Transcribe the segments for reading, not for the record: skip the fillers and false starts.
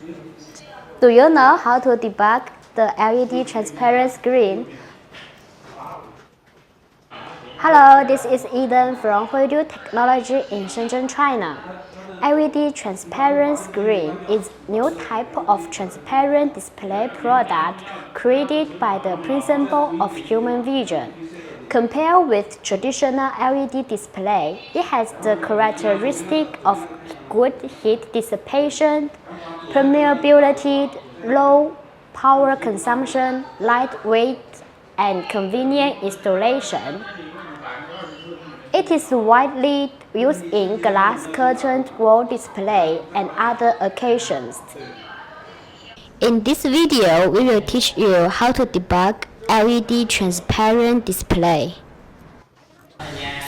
Do you know how to debug the LED transparent screen? Hello, this is Eden from Huidu Technology in Shenzhen, China. LED transparent screen is a new type of transparent display product created by the principle of human vision. Compared with traditional LED display, it has the characteristic of good heat dissipation, permeability, low power consumption, lightweight, and convenient installation. It is widely used in glass curtained wall display and other occasions. In this video, we will teach you how to debug LED transparent display.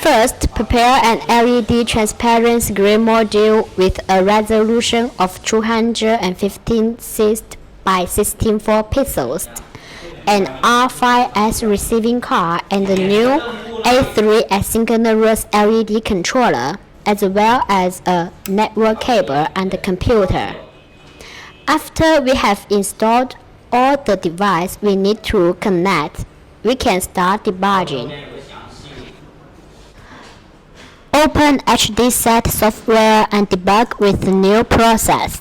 First, prepare an LED transparent screen module with a resolution of 215 by 64 pixels, an R5S receiving card, and a new A3 asynchronous LED controller, as well as a network cable and a computer. After we have installed all the devices we need to connect, we can start debugging. Open HDset software and debug with the new process.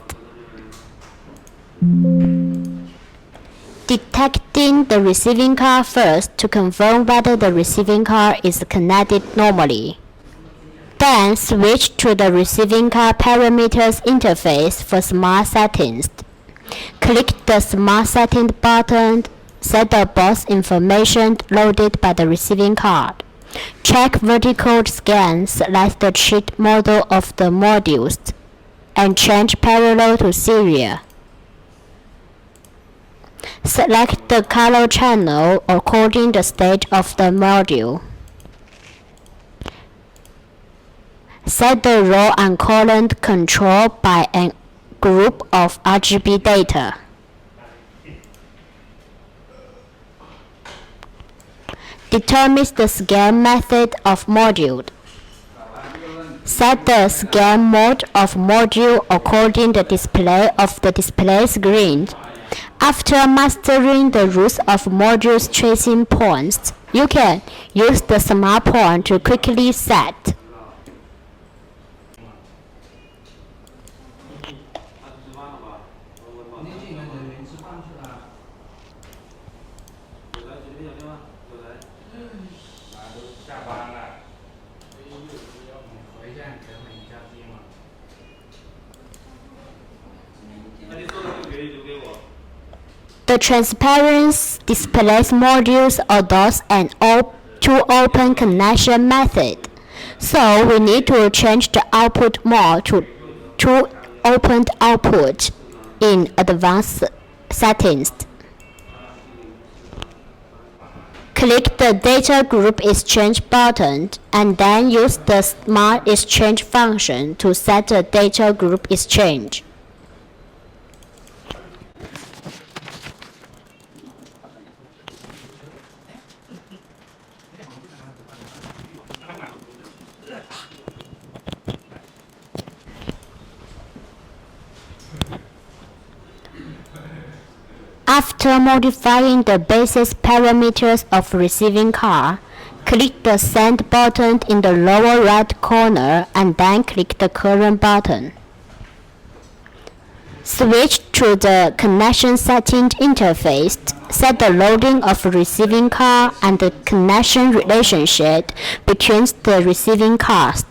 Detecting the receiving card first to confirm whether the receiving card is connected normally. Then switch to the receiving card parameters interface for smart settings. Click the Smart Settings button, set the box information loaded by the receiving card. Check vertical scan, select the cheat model of the modules, and change parallel to serial. Select the color channel according to the stage of the module. Set the row and column controlled by a group of RGB data. Determine the scan method of module. Set the scan mode of module according to the display of the display screen. After mastering the rules of module's tracing points, you can use the smart point to quickly set. The transparent display modules adopts an two-open connection method, so we need to change the output mode to two-open output in advanced settings. Click the Data Group Exchange button and then use the Smart Exchange function to set the data group exchange. After modifying the basis parameters of receiving card, click the Send button in the lower right corner and then click the Current button. Switch to the Connection Settings interface, set the loading of receiving card and the connection relationship between the receiving cards,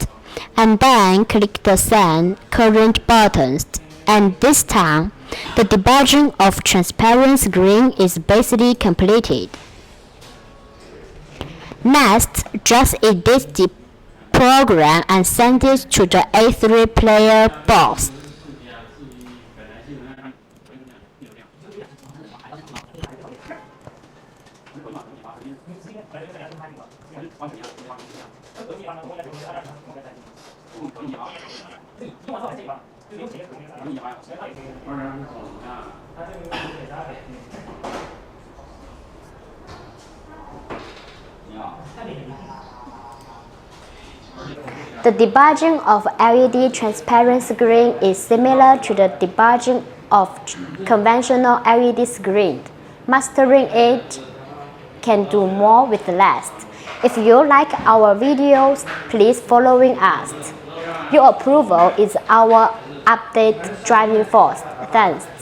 and then click the Send Current buttons, and this time, the debugging of transparent screen is basically completed. Next, just edit the program and send it to the A3 player box. The debugging of LED transparent screen is similar to the debugging of conventional LED screen. Mastering it can do more with less. If you like our videos, please following us. Your approval is our update driving force. Thanks.